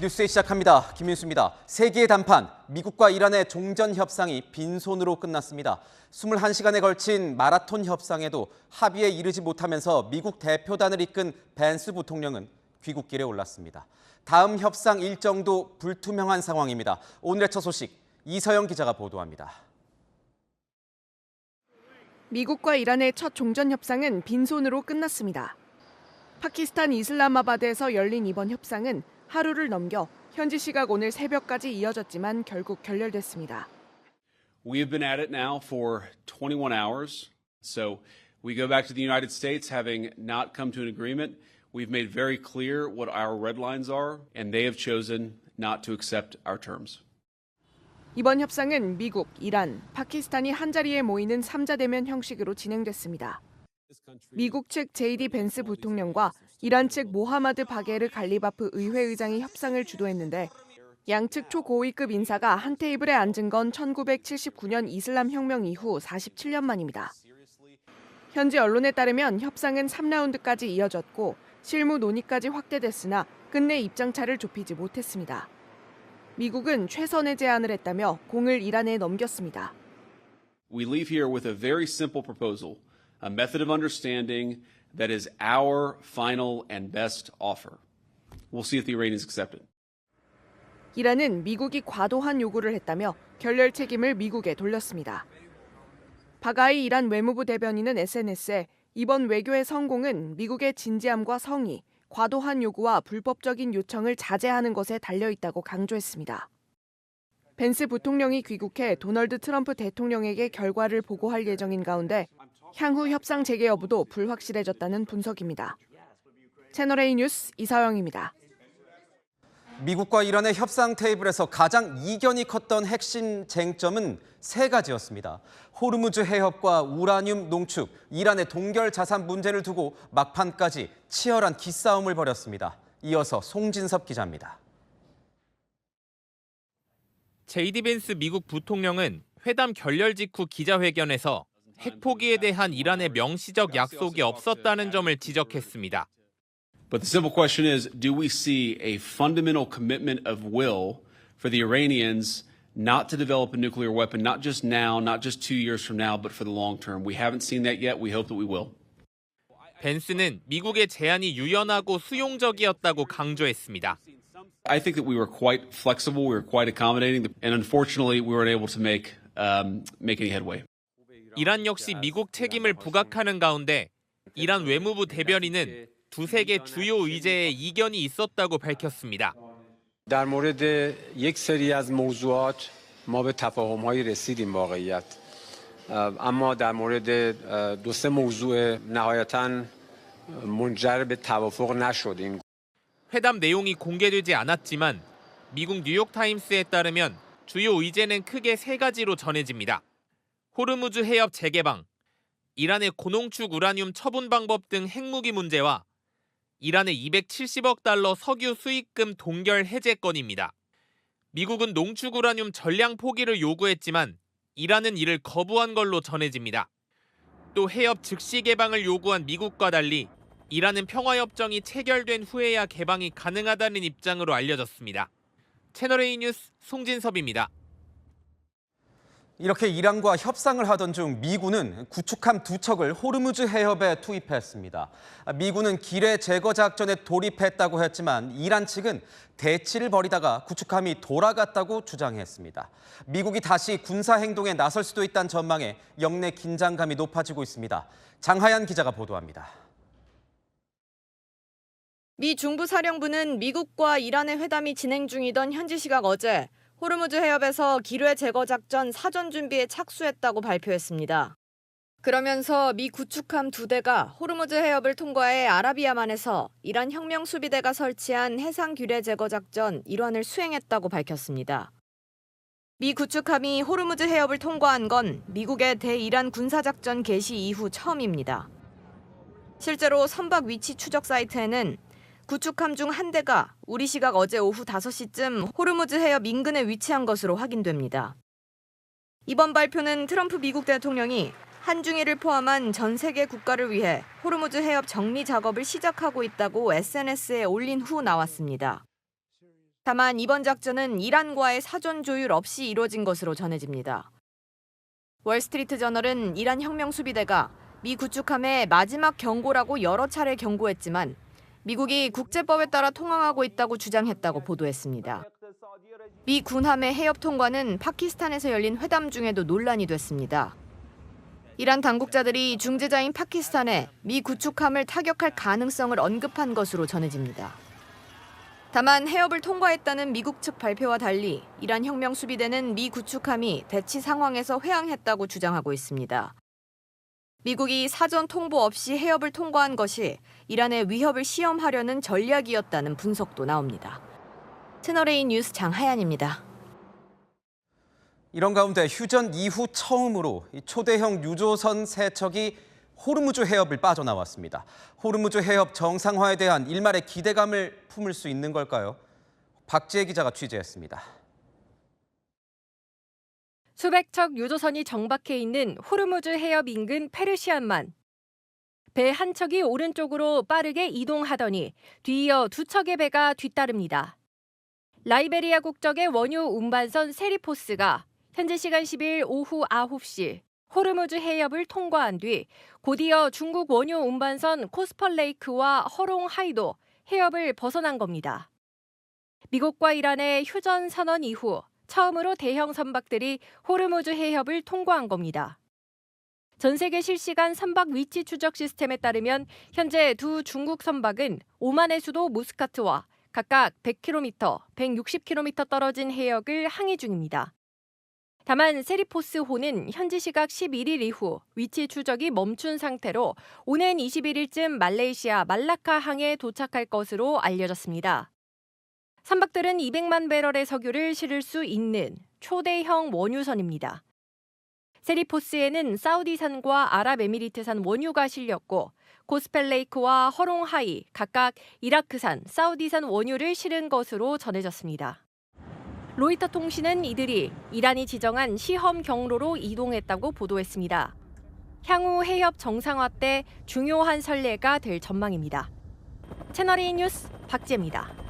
뉴스에 시작합니다. 김윤수입니다. 세계의 단판, 미국과 이란의 종전 협상이 빈손으로 끝났습니다. 21시간에 걸친 마라톤 협상에도 합의에 이르지 못하면서 미국 대표단을 이끈 벤스 부통령은 귀국길에 올랐습니다. 다음 협상 일정도 불투명한 상황입니다. 오늘의 첫 소식, 이서영 기자가 보도합니다. 미국과 이란의 첫 종전 협상은 빈손으로 끝났습니다. 파키스탄 이슬람마바드에서 열린 이번 협상은 하루를 넘겨 현지 시각 오늘 새벽까지 이어졌지만 결국 결렬됐습니다. We have been at it now for 21 hours. So we go back to the United States having not come to an agreement. We've made very clear what our red lines are, and they have chosen not to accept our terms. 이번 협상은 미국, 이란, 파키스탄이 한자리에 모이는 3자 대면 형식으로 진행됐습니다. 미국 측 JD 벤스 부통령과 이란 측 모하마드 바게르 갈리바프 의회의장이 협상을 주도했는데 양측 초고위급 인사가 한 테이블에 앉은 건 1979년 이슬람 혁명 이후 47년 만입니다. 현지 언론에 따르면 협상은 3라운드까지 이어졌고 실무 논의까지 확대됐으나 끝내 입장차를 좁히지 못했습니다. 미국은 최선의 제안을 했다며 공을 이란에 넘겼습니다. We leave here with a very simple proposal, a method of understanding that is our final and best offer. We'll see if the Iranians accept it. 이란은 미국이 과도한 요구를 했다며 결렬 책임을 미국에 돌렸습니다. 바가이 이란 외무부 대변인은 SNS에 이번 외교의 성공은 미국의 진지함과 성의, 과도한 요구와 불법적인 요청을 자제하는 것에 달려있다고 강조했습니다. 벤스 부통령이 귀국해 도널드 트럼프 대통령에게 결과를 보고할 예정인 가운데 향후 협상 재개 여부도 불확실해졌다는 분석입니다. 채널A 뉴스 이서영입니다. 미국과 이란의 협상 테이블에서 가장 이견이 컸던 핵심 쟁점은 세 가지였습니다. 호르무즈 해협과 우라늄 농축, 이란의 동결 자산 문제를 두고 막판까지 치열한 기싸움을 벌였습니다. 이어서 송진섭 기자입니다. JD 벤스 미국 부통령은 회담 결렬 직후 기자회견에서 핵 포기에 대한 이란의 명시적 약속이 없었다는 점을 지적했습니다. But the simple question is, do we see a fundamental commitment of will for the Iranians not to develop a nuclear weapon, not just now, not just 2 years from now, but for the long term? We haven't seen that yet. We hope that we will. 벤스는 미국의 제안이 유연하고 수용적이었다고 강조했습니다. I think that we were quite flexible, we were quite accommodating, and unfortunately we weren't able to make any headway. 이란 역시 미국 책임을 부각하는 가운데 이란 외무부 대변인은 두세 개 주요 의제에 이견이 있었다고 밝혔습니다. در مورد یک سری از موضوعات ما به تفاهم‌هایی رسیدیم واقعیت. اما در مورد دو سه موضوع نهایتاً منجر به توافق نشد. 회담 내용이 공개되지 않았지만 미국 뉴욕타임스에 따르면 주요 의제는 크게 세 가지로 전해집니다. 호르무즈 해협 재개방, 이란의 고농축 우라늄 처분 방법 등 핵무기 문제와 이란의 270억 달러 석유 수입금 동결 해제 건입니다. 미국은 농축 우라늄 전량 포기를 요구했지만 이란은 이를 거부한 걸로 전해집니다. 또 해협 즉시 개방을 요구한 미국과 달리 이란은 평화협정이 체결된 후에야 개방이 가능하다는 입장으로 알려졌습니다. 채널A 뉴스 송진섭입니다. 이렇게 이란과 협상을 하던 중 미군은 구축함 2척을 호르무즈 해협에 투입했습니다. 미군은 기뢰 제거 작전에 돌입했다고 했지만 이란 측은 대치를 벌이다가 구축함이 돌아갔다고 주장했습니다. 미국이 다시 군사 행동에 나설 수도 있다는 전망에 영내 긴장감이 높아지고 있습니다. 장하얀 기자가 보도합니다. 미 중부사령부는 미국과 이란의 회담이 진행 중이던 현지 시각 어제 호르무즈 해협에서 기뢰 제거 작전 사전 준비에 착수했다고 발표했습니다. 그러면서 미 구축함 2대가 호르무즈 해협을 통과해 아라비아만에서 이란 혁명 수비대가 설치한 해상 기뢰 제거 작전 일환을 수행했다고 밝혔습니다. 미 구축함이 호르무즈 해협을 통과한 건 미국의 대이란 군사작전 개시 이후 처음입니다. 실제로 선박 위치 추적 사이트에는 구축함 중 한 대가 우리 시각 어제 오후 5시쯤 호르무즈 해협 인근에 위치한 것으로 확인됩니다. 이번 발표는 트럼프 미국 대통령이 한중일을 포함한 전 세계 국가를 위해 호르무즈 해협 정리 작업을 시작하고 있다고 SNS에 올린 후 나왔습니다. 다만 이번 작전은 이란과의 사전 조율 없이 이뤄진 것으로 전해집니다. 월스트리트 저널은 이란 혁명수비대가 미 구축함의 마지막 경고라고 여러 차례 경고했지만 미국이 국제법에 따라 통항하고 있다고 주장했다고 보도했습니다. 미 군함의 해협 통과는 파키스탄에서 열린 회담 중에도 논란이 됐습니다. 이란 당국자들이 중재자인 파키스탄에 미 구축함을 타격할 가능성을 언급한 것으로 전해집니다. 다만 해협을 통과했다는 미국 측 발표와 달리 이란 혁명수비대는 미 구축함이 대치 상황에서 회항했다고 주장하고 있습니다. 미국이 사전 통보 없이 해협을 통과한 것이 이란의 위협을 시험하려는 전략이었다는 분석도 나옵니다. 채널A 뉴스 장하연입니다. 이런 가운데 휴전 이후 처음으로 초대형 유조선 3척이 호르무즈 해협을 빠져나왔습니다. 호르무즈 해협 정상화에 대한 일말의 기대감을 품을 수 있는 걸까요? 박지혜 기자가 취재했습니다. 수백 척 유조선이 정박해 있는 호르무즈 해협 인근 페르시안만. 배 한 척이 오른쪽으로 빠르게 이동하더니 뒤이어 2척의 배가 뒤따릅니다. 라이베리아 국적의 원유 운반선 세리포스가 현지 시간 10일 오후 9시 호르무즈 해협을 통과한 뒤 곧이어 중국 원유 운반선 코스펄레이크와 허롱하이도 해협을 벗어난 겁니다. 미국과 이란의 휴전 선언 이후 처음으로 대형 선박들이 호르무즈 해협을 통과한 겁니다. 전 세계 실시간 선박 위치 추적 시스템에 따르면 현재 두 중국 선박은 오만의 수도 무스카트와 각각 100km, 160km 떨어진 해역을 항해 중입니다. 다만 세리포스호는 현지 시각 11일 이후 위치 추적이 멈춘 상태로 오는 21일쯤 말레이시아 말라카 항에 도착할 것으로 알려졌습니다. 선박들은 200만 배럴의 석유를 실을 수 있는 초대형 원유선입니다. 세리포스에는 사우디산과 아랍에미리트산 원유가 실렸고 고스펠레이크와 허롱하이 각각 이라크산, 사우디산 원유를 실은 것으로 전해졌습니다. 로이터 통신은 이들이 이란이 지정한 시험 경로로 이동했다고 보도했습니다. 향후 해협 정상화 때 중요한 선례가 될 전망입니다. 채널A 뉴스 박지혜입니다.